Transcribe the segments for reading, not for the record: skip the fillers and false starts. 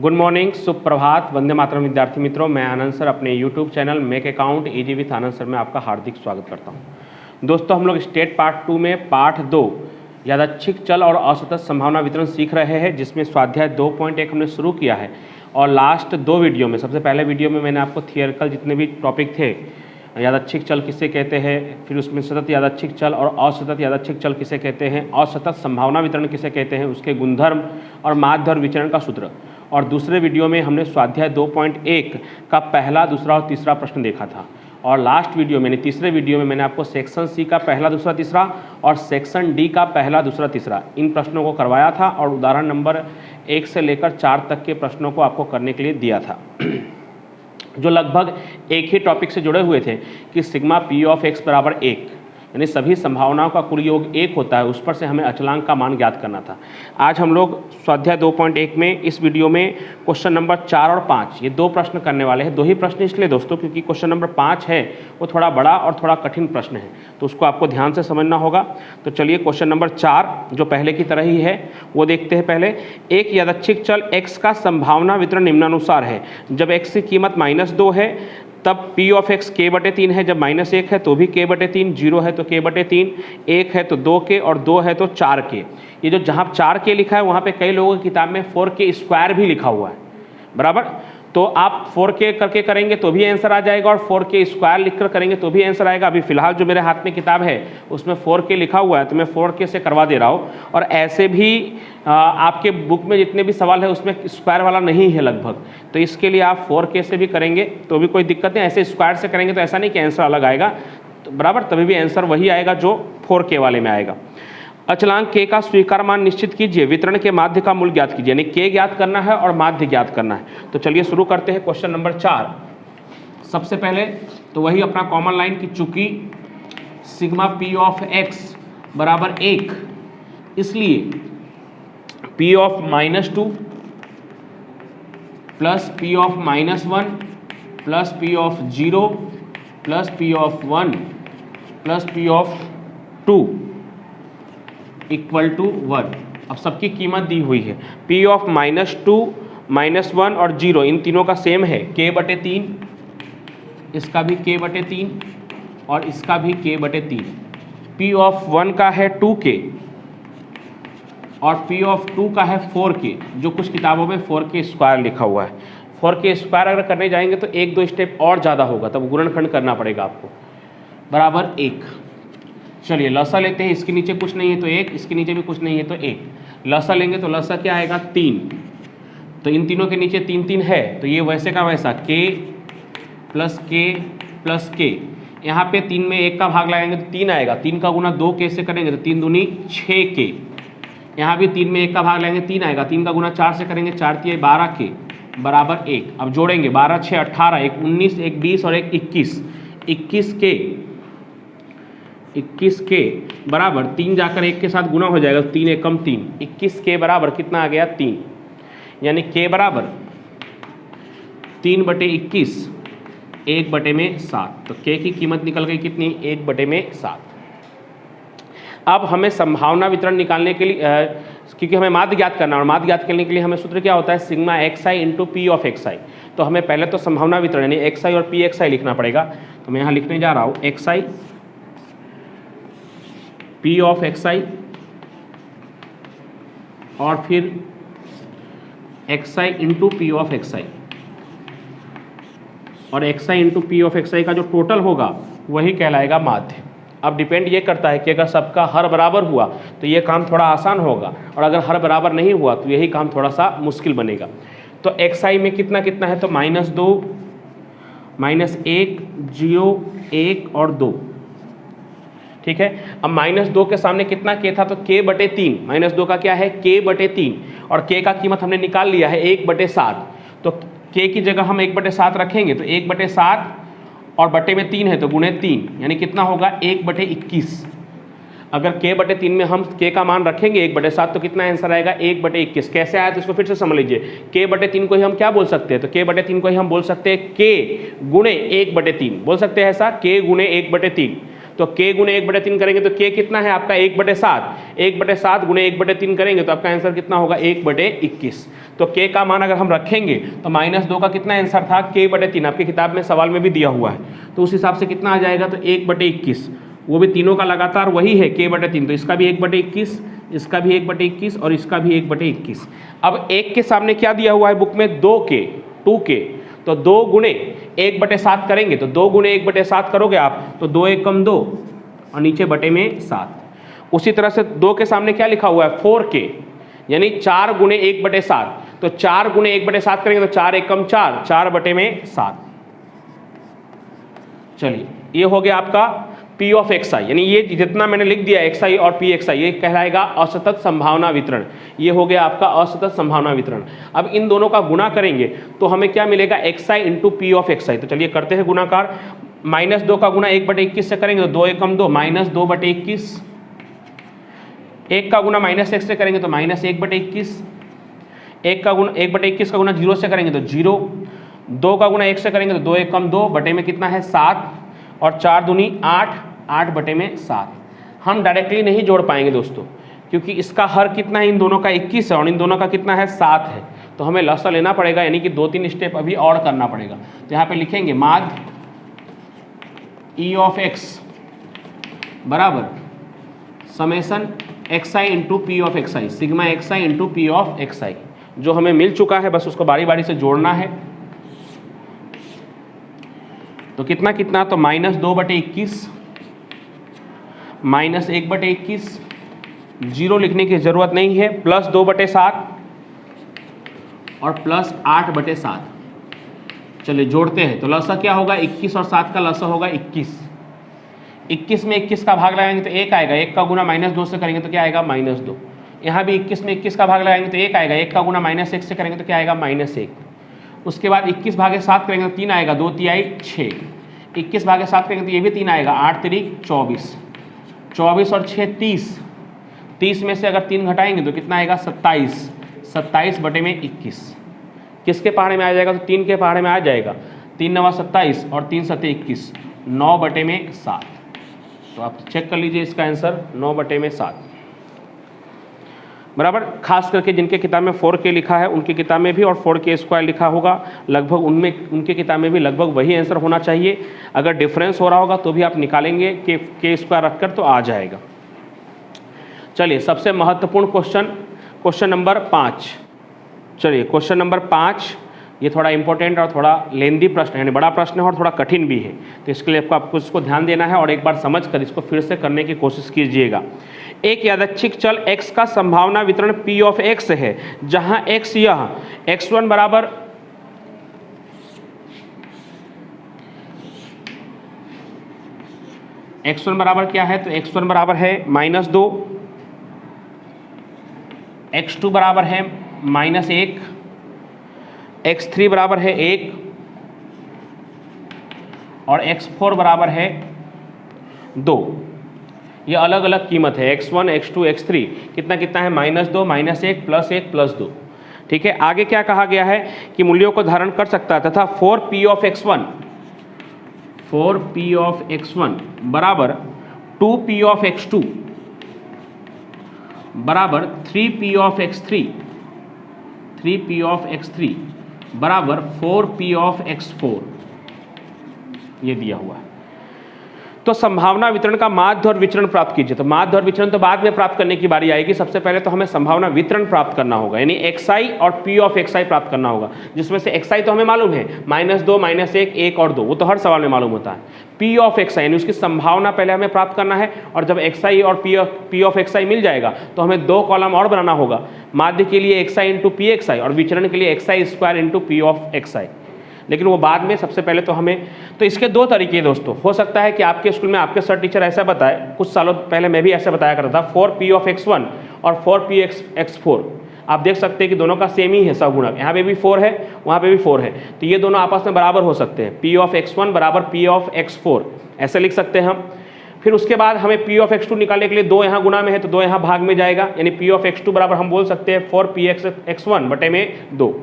Good morning, सुप्रभात, वंदे मातरम विद्यार्थी मित्रों। मैं आनंद सर अपने YouTube channel make account easy with Anand sir में आपका हार्दिक स्वागत करता हूं। दोस्तों, हम लोग स्टेट पार्ट 2 में पार्ट 2 यादृच्छिक चल और असतत संभावना वितरण सीख रहे हैं, जिसमें स्वाध्याय 2.1 हमने शुरू किया है। और लास्ट 2 वीडियो में, सबसे पहले वीडियो में मैंने आपको थियरिकल जितने भी टॉपिक थे, यादृच्छिक चल किसे कहते हैं, फिर उसमें सतत यादृच्छिक चल और असतत यादृच्छिक चल किसे कहते हैं, असतत संभावना वितरण किसे कहते हैं, उसके गुणधर्म और माध्य और विचरण का सूत्र। और दूसरे वीडियो में हमने स्वाध्याय 2.1 का पहला, दूसरा और तीसरा प्रश्न देखा था। और लास्ट वीडियो में, तीसरे वीडियो में मैंने आपको सेक्शन सी का पहला, दूसरा, तीसरा और सेक्शन डी का पहला, दूसरा, तीसरा इन प्रश्नों को करवाया था और उदाहरण नंबर 1 से लेकर 4 तक के प्रश्नों को आपको करने के लिए दिया था, जो लगभग एक ही टॉपिक से जुड़े हुए थे कि सिग्मा पी ऑफ एक्स बराबर 1, यानी सभी संभावनाओं का कुल योग 1 होता है, उस पर से हमें अचलांक का मान ज्ञात करना था। आज हम लोग स्वाध्याय 2.1 में इस वीडियो में क्वेश्चन नंबर 4 और 5 ये 2 प्रश्न करने वाले हैं। 2 ही प्रश्न इसलिए दोस्तों क्योंकि क्वेश्चन नंबर 5 है वो थोड़ा बड़ा और थोड़ा कठिन प्रश्न है, तो उसको आपको ध्यान से समझना होगा। तो चलिए क्वेश्चन नंबर 4 जो पहले की तरह ही है वो देखते हैं। पहले, एक यादृच्छिक चल x का संभावना वितरण निम्नानुसार है। जब x की कीमत -2 है तब P ऑफ x k/3 है, जब -1 है तो भी k/3, 0 है तो k/3, 1 है तो 2k और 2 है तो 4k। ये जो जहाँ 4k लिखा है वहाँ पे कई लोगों की किताब में 4k² भी लिखा हुआ है, बराबर। तो आप 4k करके करेंगे तो भी आंसर आ जाएगा और 4k² लिखकर करेंगे तो भी आंसर आएगा। अभी फिलहाल जो मेरे हाथ में किताब है उसमें 4k लिखा हुआ है तो मैं 4k से करवा दे रहा हूँ। और ऐसे भी आपके बुक में जितने भी सवाल है उसमें स्क्वायर वाला नहीं है लगभग, तो इसके लिए आप 4k से भी करेंगे तो भी कोई दिक्कत नहीं। ऐसे स्क्वायर से करेंगे तो ऐसा नहीं कि आंसर अलग आएगा, तो बराबर तभी भी आंसर वही आएगा जो 4k वाले में आएगा। अचलांक k का स्वीकार्य मान निश्चित कीजिए, वितरण के माध्य का मूल्य ज्ञात कीजिए, यानी k ज्ञात करना है और माध्य ज्ञात करना है। तो चलिए शुरू करते हैं क्वेश्चन नंबर 4। सबसे पहले तो वही अपना कॉमन लाइन की, चूंकि सिग्मा p ऑफ x बराबर 1, इसलिए p of -2 plus p of -1 plus p of 0 plus p of 1 plus p of 2 equal to 1। अब सबकी कीमत दी हुई है। P ऑफ -2, -1 और 0 इन तीनों का सेम है k/3, इसका भी k/3 और इसका भी k/3। P ऑफ 1 का है 2k और P ऑफ 2 का है 4k, जो कुछ किताबों में 4k² लिखा हुआ है। 4k² अगर करने जाएंगे तो 1-2 स्टेप और ज़्यादा होगा, तब गुणनखंड करना पड़ेगा आपको, बराबर 1। चलिए लसा लेते हैं, इसके नीचे कुछ नहीं है तो 1, इसके नीचे भी कुछ नहीं है तो 1। लसा लेंगे तो लसा क्या आएगा, 3। तो इन तीनों के नीचे 3 है तो ये वैसे का वैसा k plus k plus k। यहाँ पे 3 में 1 का भाग लगाएंगे तो 3 आएगा, 3 का गुना 2k से करेंगे तो 3 दूनी 6k। यहाँ भी 3 में 1 का भाग लगाएंगे 3 आएगा, 3 का गुना 4 से करेंगे 4 × 12k बराबर 1। अब जोड़ेंगे 12 6 18, 1 19, 1 20 और 1 21, 21k बराबर 3 जाकर 1 के साथ गुना हो जाएगा, 3 एकम 3, 21k बराबर कितना आ गया 3, यानी k बराबर 3/21, 1/7। तो k की कीमत निकल गई कितनी, 1/7। अब हमें संभावना वितरण निकालने के लिए क्योंकि हमें माध्य ज्ञात करना है और माध्य ज्ञात करने के लिए हमें सूत्र क्या होता है, sigma xi into P of xi। तो हमें पहले तो संभावना वितरण यानी xi और pxi लिखना पड़ेगा। तो मैं यहाँ लिखने जा रहा हूँ xi P ऑफ xi और फिर xi into P of xi, और xi into P of xi का जो टोटल होगा वही कहलाएगा माध्य। अब डिपेंड ये करता है कि अगर सबका हर बराबर हुआ तो ये काम थोड़ा आसान होगा, और अगर हर बराबर नहीं हुआ तो यही काम थोड़ा सा मुश्किल बनेगा। तो xi में कितना कितना है तो -2, -1, 0, 1 और 2, ठीक है। अब -2 के सामने कितना k था तो k/3, -2 का क्या है k/3, और k का कीमत हमने निकाल लिया है 1/7। तो k की जगह हम 1/7 रखेंगे तो 1/7 और बटे में 3 है तो गुणे 3, यानी कितना होगा 1/21। अगर k/3 में हम k का मान रखेंगे 1/7 तो कितना आंसर आएगा 1/21। कैसे आया तो इसको फिर से समझ लीजिए। k/3 को ही हम क्या बोल सकते हैं, तो k/3 को ही हम बोल सकते हैं k गुणे 1/3, बोल सकते हैं ऐसा, k गुणे 1/3। तो k गुणे 1/3 करेंगे तो k कितना है आपका 1/7, 1/7 गुणे 1/3 करेंगे तो आपका आंसर कितना होगा 1/21। तो k का मान अगर हम रखेंगे तो -2 का कितना आंसर था k/3, आपकी किताब में सवाल में भी दिया हुआ है। तो उस हिसाब से कितना आ जाएगा तो 1/21, वो भी तीनों का लगातार वही है k/3, तो इसका भी 1/21, इसका भी 1/21 और इसका भी 1/21। अब 1 के सामने क्या दिया हुआ है बुक में 2k, 2k, तो 2 गुणे 1/7 करेंगे तो 2 गुणे 1/7 करोगे आप तो 2 1 कम 2 और नीचे बटे में 7। उसी तरह से 2 के सामने क्या लिखा हुआ है 4k, यानी 4 गुणे 1/7, तो 4 गुणे 1/7 करेंगे तो 4 1 कम 4, 4 बटे में 7। चलिए ये हो गया आपका P ऑफ xi, यानी ये जितना मैंने लिख दिया xi और Pxi ये कहलाएगा असतत संभावना वितरण। ये हो गया आपका असतत संभावना वितरण। अब इन दोनों का गुणा करेंगे तो हमें क्या मिलेगा xi into P of xi। तो चलिए करते हैं गुणाकार। -2 का गुणा 1/21 से करेंगे तो 2 1 कम 2, -2/21। 1 का गुणा -1 से करेंगे तो -1/21। 1 का गुणा 1/21 का गुणा 0 से करेंगे तो 0। 2 का गुणा 1 से करेंगे तो 2 1 कम 2 बटे में कितना है 7 और 4 दूनी 8, 8 बटे में 7। हम डायरेक्टली नहीं जोड़ पाएंगे दोस्तों, क्योंकि इसका हर कितना है इन दोनों का 21 है और इन दोनों का कितना है 7 है, तो हमें लसा लेना पड़ेगा, यानी कि 2-3 स्टेप अभी और करना पड़ेगा। तो यहाँ पे लिखेंगे माध्य E ऑफ x बराबर summation xi into P of xi, sigma xi into P of xi, जो हमें मिल चुका है, बस उसको बारी बारी से जोड़ना है। तो कितना कितना, तो -2/21 -1/21, 0 लिखने की जरूरत नहीं है, +2/7 और +8/7। चलिए जोड़ते हैं तो लसा क्या होगा 21 और 7 का लसा होगा 21। 21 में 21 का भाग लगाएंगे तो 1 आएगा, 1 का गुना -2 से करेंगे तो क्या आएगा -2। यहाँ भी 21 में 21 का भाग लगाएंगे तो 1 आएगा, 1 का गुना -1 से करेंगे तो क्या आएगा -1। उसके बाद 21 भागे 7 करेंगे तो 3 आएगा, 2 तिहाई 6। 21 भागे 7 करेंगे तो ये भी 3 आएगा, 8 तिरिक 24, 24 और 6 30। 30 में से अगर 3 घटाएंगे तो कितना आएगा 27, 27 बटे में 21। किसके पहाड़े में आ जाएगा, तो 3 के पहाड़े में आ जाएगा। 3 9 27 और 3 7 21, 9 बटे में 7। तो आप चेक कर लीजिए इसका आंसर 9 बटे में 7 बराबर। खास करके जिनके किताब में 4k लिखा है उनकी किताब में भी और 4k² लिखा होगा, लगभग उनमें उनके किताब में भी लगभग वही आंसर होना चाहिए। अगर डिफरेंस हो रहा होगा तो भी आप निकालेंगे कि k² रखकर तो आ जाएगा। चलिए सबसे महत्वपूर्ण क्वेश्चन नंबर 5। चलिए क्वेश्चन नंबर 5, ये थोड़ा इंपॉर्टेंट और थोड़ा लेंदी प्रश्न है, यानी बड़ा प्रश्न है और थोड़ा कठिन भी है, तो इसके लिए आपको इसको ध्यान देना है और एक बार समझ कर इसको फिर से करने की कोशिश कीजिएगा। एक यादृच्छिक चल x का संभावना वितरण P ऑफ x है, जहां x यह x1 बराबर क्या है, तो x1 बराबर है -2, x2 बराबर है -1, x3 बराबर है 1 और x4 बराबर है 2। ये अलग अलग कीमत है, x1 x2 x3 कितना कितना है -2 -1 +1 +2। ठीक है, आगे क्या कहा गया है कि मूल्यों को धारण कर सकता है तथा 4p ऑफ x1 बराबर 2p ऑफ x2 बराबर 3p ऑफ x3 बराबर 4p ऑफ x4, ये दिया हुआ है। तो संभावना वितरण का माध्य और विचरण प्राप्त कीजिए। तो माध्य और विचरण तो बाद में प्राप्त करने की बारी आएगी, सबसे पहले तो हमें संभावना वितरण प्राप्त करना होगा, यानी xi और p ऑफ xi प्राप्त करना होगा, जिसमें से xi तो हमें मालूम है -2 -1 1 और 2, वो तो हर सवाल में मालूम होता है। p ऑफ xi यानी उसकी संभावना पहले हमें प्राप्त करना है, और जब xi और p ऑफ xi मिल जाएगा तो हमें 2 कॉलम और बनाना होगा, माध्य के लिए xi इंटू pxi और विचरण के लिए xi² into p of xi, लेकिन वो बाद में। सबसे पहले तो हमें, तो इसके 2 तरीके हैं दोस्तों। हो सकता है कि आपके स्कूल में आपके सर टीचर ऐसा बताए, कुछ सालों पहले मैं भी ऐसा बताया करता था, 4p ऑफ x1 और 4p x4। आप देख सकते हैं कि दोनों का सेम ही है सहगुणक, यहाँ पे भी 4 है वहाँ पे भी 4 है, तो ये दोनों आपस में बराबर हो सकते हैं। p ऑफ x1 बराबर p ऑफ x4 ऐसे लिख सकते हैं हम। फिर उसके बाद हमें p ऑफ x2 निकालने के लिए 2 यहाँ गुणा में है तो 2 यहाँ भाग में जाएगा, यानी p ऑफ x2 बराबर हम बोल सकते हैं 4p x1 बटे में 2।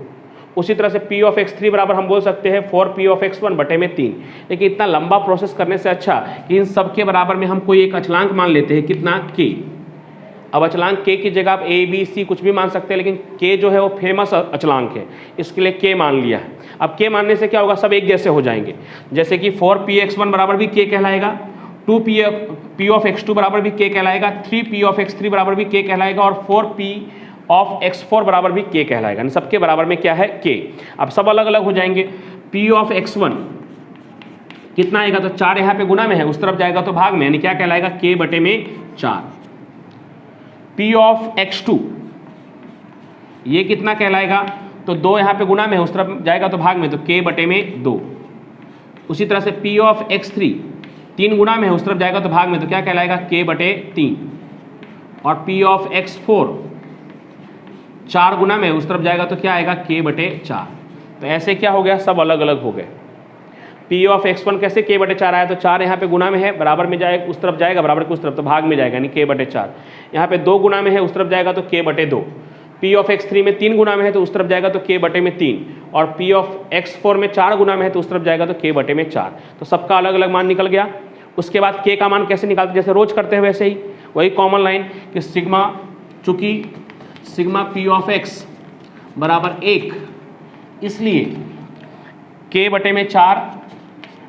उसी तरह से P ऑफ x3 बराबर हम बोल सकते हैं 4P ऑफ x1 बटे में 3। लेकिन इतना लंबा प्रोसेस करने से अच्छा कि इन सब के बराबर में हम कोई एक अचलांक मान लेते हैं, कितना k। अब अचलांक k की जगह आप a b c कुछ भी मान सकते हैं, लेकिन k जो है वो फेमस अचलांक है, इसके लिए k मान लिया है। अब k मानने से क्या होगा, सब एक जैसे हो जाएंगे। जैसे कि 4px1 बराबर भी k कहलाएगा, 2p ऑफ x2 बराबर भी k कहलाएगा, 3p ऑफ x3 बराबर भी k कहलाएगा और 4p ऑफ x4 बराबर भी k कहलाएगा। इन सबके बराबर में क्या है, k। अब सब अलग अलग हो जाएंगे। p ऑफ x1 कितना आएगा, तो 4 यहाँ पे गुना में है, उस तरफ जाएगा तो भाग में, यानी क्या कहलाएगा, k बटे में 4। P ऑफ x2 ये कितना कहलाएगा, तो 2 यहाँ पे गुना में है, उस तरफ जाएगा तो भाग में, तो k बटे में 2। उसी तरह से P ऑफ x3 3 गुना में है, उस तरफ जाएगा तो भाग में, तो क्या कहलाएगा, k बटे 3। और P ऑफ x4 4 गुना में उस तरफ जाएगा तो क्या आएगा, k बटे 4। तो ऐसे क्या हो गया, सब अलग अलग हो गए। P ऑफ x1 कैसे k बटे 4 आया, तो 4 यहाँ पे गुना में है, बराबर में जाएगा, उस तरफ जाएगा, बराबर के उस तरफ तो भाग में जाएगा, यानी k बटे 4। यहाँ पे 2 गुना में है, उस तरफ जाएगा तो k बटे 2। P ऑफ x3 में 3 गुना में है तो उस तरफ जाएगा तो k बटे में 3। और P ऑफ x4 में 4 गुना में है तो उस तरफ जाएगा तो k बटे में 4। तो सबका अलग अलग मान निकल गया। उसके बाद k का मान कैसे निकालते, जैसे रोज करते हैं वैसे ही, वही कॉमन लाइन कि सिग्मा, चूंकि सिग्मा P ऑफ x बराबर 1, इसलिए k बटे में 4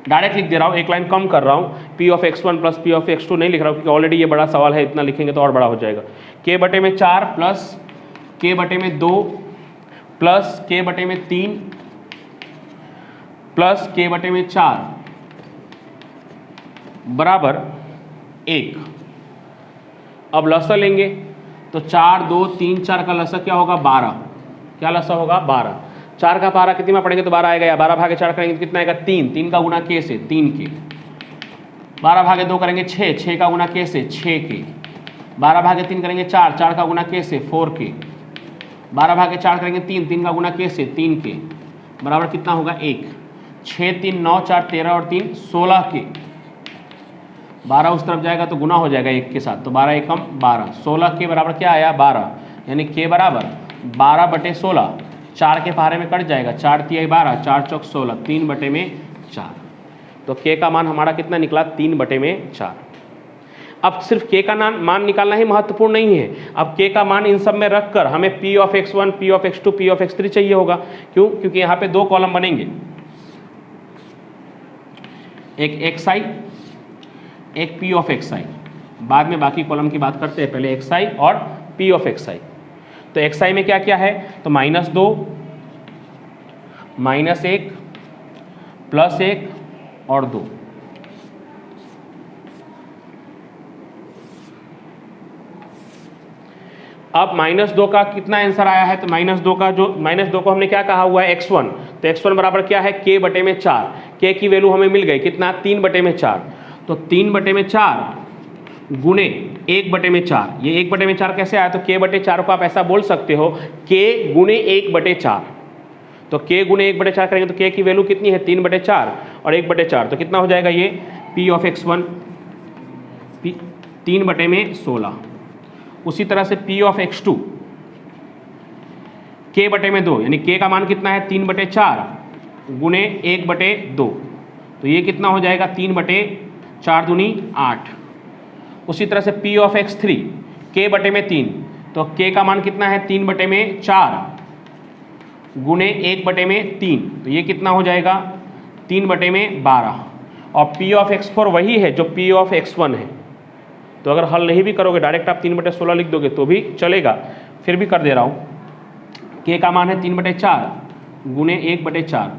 डायरेक्ट लिख दे रहा हूँ, एक लाइन कम कर रहा हूँ। P of x1 plus P of x2 नहीं लिख रहा हूँ, क्योंकि ऑलरेडी ये बड़ा सवाल है, इतना लिखेंगे तो और बड़ा हो जाएगा। k बटे में 4 प्लस k बटे में 2 प्लस k बटे में 3 प्लस k बटे में 4 बराबर 1। अब लसा लेंगे तो 4 2 3 4 का लसा क्या होगा, 12। क्या लसा होगा, 12। 4 का पारा कितने में पढ़ेंगे तो 12 आएगा, या 12 भागे 4 करेंगे तो कितना आएगा, 3। 3 का गुना k से 3 के। 12 भागे 2 करेंगे 6, 6 का गुना k से 6 के। 12 भागे 3 करेंगे 4, 4 का गुना k से 4 के। 12 भागे 4 करेंगे 3, 3 का गुना k से 3 के, बराबर कितना होगा, 1। 6 3 9 4 13 और 3 16 के। 12 उस तरफ जाएगा तो गुना हो जाएगा 1 के साथ, तो 12 एकम 12। 16 के बराबर क्या आया, 12, यानी k बराबर 12 बटे 16। 4 के पहाड़े में कट जाएगा, 4 तिया 12, 4 चौक 16, 3 बटे में 4। तो k का मान हमारा कितना निकला, 3 बटे में 4। अब सिर्फ k का मान निकालना ही महत्वपूर्ण नहीं है, अब k का मान इन सब में रखकर हमें P of x1, P of x2, P of x3 चाहिए होगा। क्यों, क्योंकि यहाँ पे 2 कॉलम बनेंगे, एक xi, एक P ऑफ xi। बाद में बाकी कॉलम की बात करते हैं, पहले xi और P ऑफ xi। तो xi में क्या क्या है, तो -2, -1, +1 और 2। अब -2 का कितना आंसर आया है, तो -2 का जो -2 को हमने क्या कहा हुआ है, x1। तो x1 बराबर क्या है, k बटे में 4। k की वैल्यू हमें मिल गई, कितना, 3 बटे में 4। तो 3 बटे में 4 गुणे 1 बटे में 4। ये 1 बटे में 4 कैसे आया, तो k बटे 4 को आप ऐसा बोल सकते हो, k गुणे 1 बटे 4। तो k गुणे 1 बटे 4 करेंगे तो k की वैल्यू कितनी है, 3 बटे 4 और 1 बटे 4, तो कितना हो जाएगा ये, P ऑफ x1 3 बटे में 16। उसी तरह से P ऑफ x2 k बटे में 2, यानी k का मान कितना है, 3 बटे 4 गुणे 1 बटे 2, तो ये कितना हो जाएगा, 3 बटे 4 दूनी 8। उसी तरह से P ऑफ x3 k बटे में 3, तो k का मान कितना है, 3 बटे में 4 गुणे 1 बटे में 3, तो ये कितना हो जाएगा, 3 बटे में 12। और P ऑफ x4 वही है जो P ऑफ x1 है। तो अगर हल नहीं भी करोगे, डायरेक्ट आप 3 बटे 16 लिख दोगे तो भी चलेगा, फिर भी कर दे रहा हूँ। k का मान है 3 बटे 4 गुणे 1 बटे 4,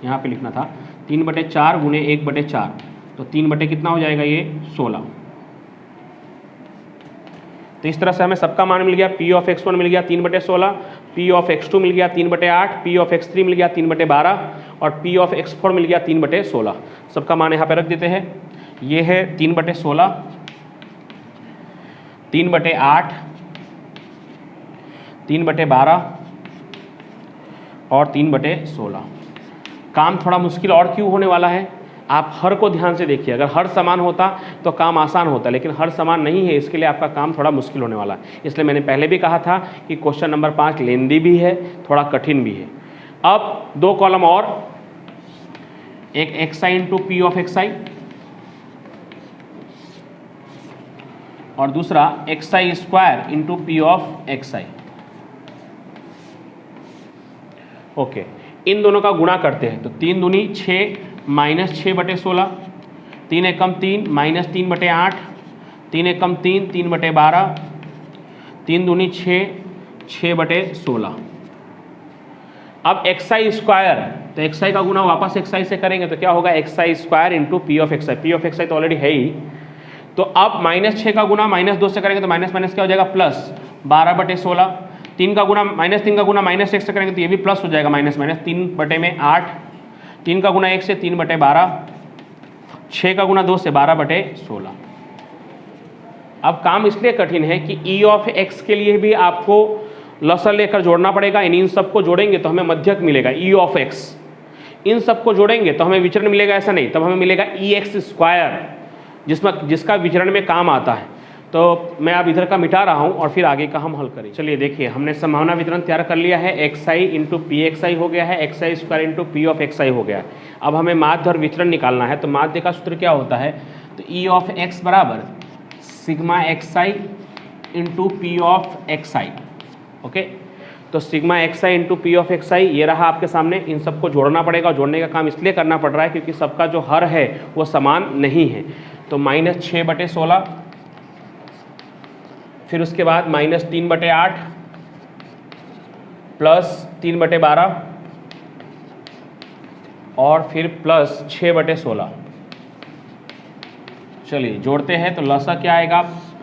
यहाँ पे लिखना था 3 बटे 4 गुणे 1 बटे 4, तो 3 बटे कितना हो जाएगा, ये 16। तो इस तरह से हमें सबका मान मिल गया, P ऑफ x1 मिल गया 3 बटे 16, P ऑफ x2 मिल गया 3 बटे 8, P ऑफ x3 मिल गया 3 बटे 12 और P ऑफ x4 मिल गया 3 बटे 16। सबका मान यहाँ पे रख देते हैं, ये है 3 बटे 16, 3 बटे 8, 3 बटे 12 और 3 बटे 16। काम थोड़ा मुश्किल और क्यों होने वाला है, आप हर को ध्यान से देखिए। अगर हर समान होता तो काम आसान होता, लेकिन हर समान नहीं है, इसके लिए आपका काम थोड़ा मुश्किल होने वाला है। इसलिए मैंने पहले भी कहा था कि क्वेश्चन नंबर 5 लेंदी भी है, थोड़ा कठिन भी है। अब दो कॉलम और, एक X I into P of X I और दूसरा X I square into P of X I. Okay, इन दोनों का गुणा करते हैं तो 3 दूनी 6 माइनस 6/16, 3 एकम 3 माइनस 3/8, 3 एकम 3 3/12, 3 दूनी 6 6/16। अब एक्स आई स्क्वायर, तो एक्स आई का गुणा वापस एक्स आई से करेंगे तो क्या होगा, X I square into P of X I. P of X I तो ऑलरेडी है ही, तो अब -6 का गुणा -2 से करेंगे तो माइनस माइनस क्या हो जाएगा, प्लस 12/16। 3 का गुणा -3 का गुणा -1 से करेंगे तो ये भी प्लस हो जाएगा, माइनस माइनस 3/8। 3 का गुणा 1 से 3/12, 6 का गुणा 2 से 12/16। अब काम इसलिए कठिन है कि ई ऑफ एक्स के लिए भी आपको लसर लेकर जोड़ना पड़ेगा। इन सबको जोड़ेंगे तो हमें मध्यक मिलेगा ई ऑफ एक्स, इन सबको जोड़ेंगे तो हमें विचरण मिलेगा, ऐसा नहीं, तब हमें मिलेगा ई एक्स स्क्वायर, जिसका विचरण में काम आता है। तो मैं अब इधर का मिटा रहा हूँ और फिर आगे का हम हल करें। चलिए देखिए, हमने संभावना वितरण तैयार कर लिया है, X I into P X I हो गया है, X I square into P of X I हो गया है। अब हमें माध्य और विचरण निकालना है, तो माध्य का सूत्र क्या होता है, तो ई ऑफ एक्स बराबर sigma X I into P of X I. Okay, तो sigma X I into P of X I ये रहा आपके सामने। इन सबको जोड़ना पड़ेगा, और जोड़ने का काम इसलिए करना पड़ रहा है क्योंकि सबका जो हर है वो समान नहीं है। तो -6/16, फिर उसके बाद -3/8 प्लस 3/12 और फिर प्लस 6/16। चलिए जोड़ते हैं, तो लसा क्या आएगा,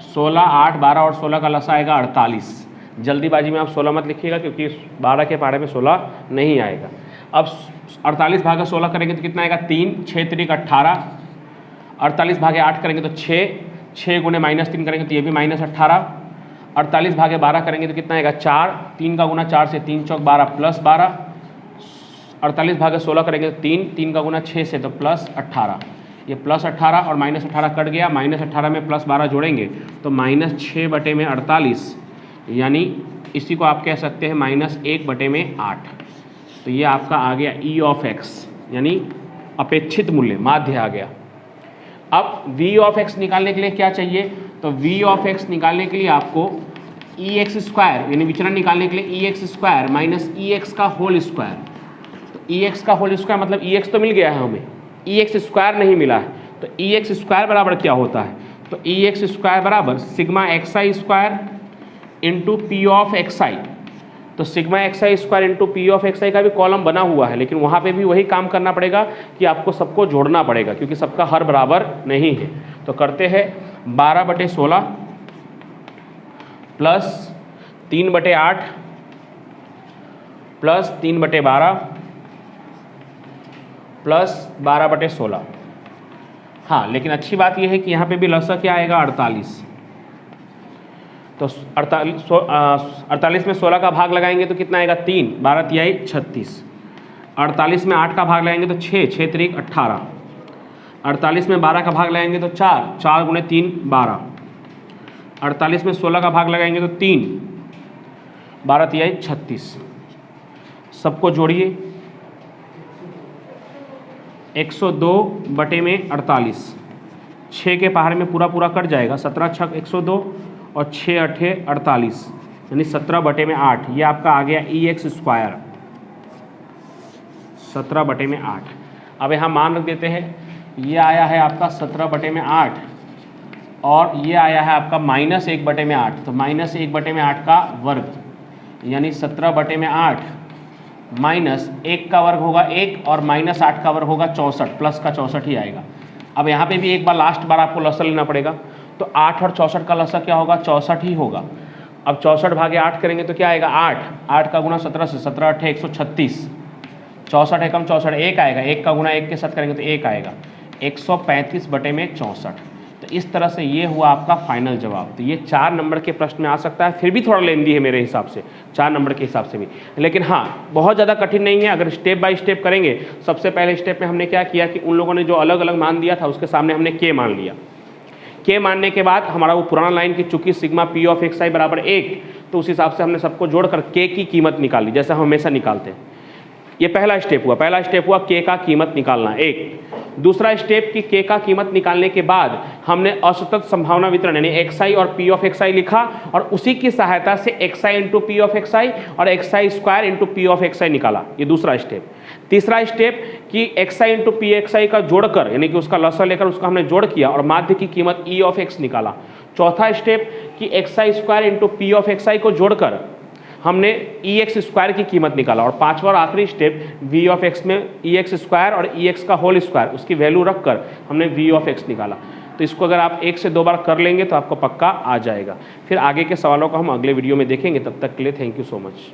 16, 8, 12 और 16 का लसा आएगा 48। जल्दीबाजी में आप 16 मत लिखिएगा क्योंकि 12 के पहाड़े में 16 नहीं आएगा। अब 48 भागा 16 करेंगे तो कितना आएगा, 3, 6 3 18, 48 भागे 8 करेंगे तो 6, 6 गुणे -3 करेंगे तो ये भी -18, 48 भागे 12 करेंगे तो कितना आएगा, 4, 3 का गुना 4 से 3 चौक 12 प्लस 12, 48 भागे 16 करेंगे तो 3, 3 का गुना 6 से तो प्लस 18, ये प्लस 18 और -18 कट गया, -18 में प्लस 12 जोड़ेंगे तो -6/48, यानी इसी को आप कह सकते हैं -1/8। तो ये आपका आ गया ई ऑफ एक्स, यानी अपेक्षित मूल्य माध्य आ गया। अब v ऑफ x निकालने के लिए क्या चाहिए, तो v ऑफ x निकालने के लिए आपको ई एक्स स्क्वायर, यानी विचरण निकालने के लिए ई एक्स स्क्वायर माइनस ई एक्स का होल स्क्वायर। तो ई एक्स का होल स्क्वायर मतलब ई एक्स तो मिल गया है हमें, ई एक्स स्क्वायर नहीं मिला है। तो ई एक्स स्क्वायर बराबर क्या होता है, तो ई एक्स स्क्वायर बराबर sigma X I square into P of X I. तो sigma X I square into P of X I का भी कॉलम बना हुआ है, लेकिन वहाँ पे भी वही काम करना पड़ेगा कि आपको सबको जोड़ना पड़ेगा क्योंकि सबका हर बराबर नहीं है। तो करते हैं 12/16 प्लस 3/8 प्लस 3/12 प्लस 12/16। हाँ, लेकिन अच्छी बात यह है कि यहाँ पे भी लसा क्या आएगा, 48। तो 48 में 16 का भाग लगाएंगे तो कितना आएगा, 3, 12 तिहाई 36। 48 में 8 का भाग लगाएंगे तो 6, 6 3 18। 48 में 12 का भाग लगाएंगे तो 4, 4 गुणे 3 12। 48 में 16 का भाग लगाएंगे तो 3, 12 तिहाई 36। सबको जोड़िए, 102/48, 6 के पहाड़ में पूरा पूरा कट जाएगा, 17 छक 102 और 6 8 48, यानी 17/8। ये आपका आ गया ई एक्स स्क्वायर, 17/8। अब यहाँ मान रख देते हैं, ये आया है आपका 17/8 और ये आया है आपका -1/8। तो -1/8 का वर्ग यानी 17/8 -1 का वर्ग होगा 1 और -8 का वर्ग होगा 64, प्लस का 64 ही आएगा। अब यहाँ पे भी एक बार लास्ट बार आपको लसा लेना पड़ेगा, तो 8 और 64 का लसा क्या होगा, 64 ही होगा। अब 64 भागे 8 करेंगे तो क्या आएगा, 8, 8 का गुना 17 से 17 8 136, 64 एकम 64 1 आएगा, 1 का गुना 1 के साथ करेंगे तो 1 आएगा, 135/64। तो इस तरह से ये हुआ आपका फाइनल जवाब। तो ये 4 नंबर के प्रश्न में आ सकता है, फिर भी थोड़ा लेंदी है मेरे हिसाब से, 4 नंबर के हिसाब से भी, लेकिन हाँ बहुत ज़्यादा कठिन नहीं है अगर स्टेप बाय स्टेप करेंगे। सबसे पहले स्टेप में हमने क्या किया कि उन लोगों ने जो अलग अलग मान दिया था उसके सामने हमने के मान लिया। के मानने के बाद हमारा वो पुराना लाइन की चूंकि सिग्मा पी ऑफ एक्स आई बराबर 1, तो उस हिसाब से हमने सबको जोड़कर के की कीमत निकाली, जैसा हम हमेशा निकालते हैं। ये पहला स्टेप हुआ। पहला स्टेप हुआ के का कीमत निकालना, एक। दूसरा स्टेप कि के का कीमत निकालने के बाद हमने असतत संभावना वितरण यानी xi और p ऑफ xi लिखा और उसी की सहायता से xi into P of xi और xi square into P of xi निकाला। ये दूसरा स्टेप। तीसरा स्टेप कि xi इंटू पी xi का जोड़कर यानी कि उसका लसा लेकर उसका हमने जोड़ किया और माध्य की कीमत e ऑफ x निकाला। चौथा स्टेप कि xi square into P of xi को जोड़कर हमने ex स्क्वायर की कीमत निकाला। और पांचवा और आखिरी स्टेप v ऑफ x में ex स्क्वायर और ex का होल स्क्वायर उसकी वैल्यू रखकर हमने v ऑफ x निकाला। तो इसको अगर आप एक से दो बार कर लेंगे तो आपको पक्का आ जाएगा। फिर आगे के सवालों को हम अगले वीडियो में देखेंगे। तब तक के लिए थैंक यू सो मच।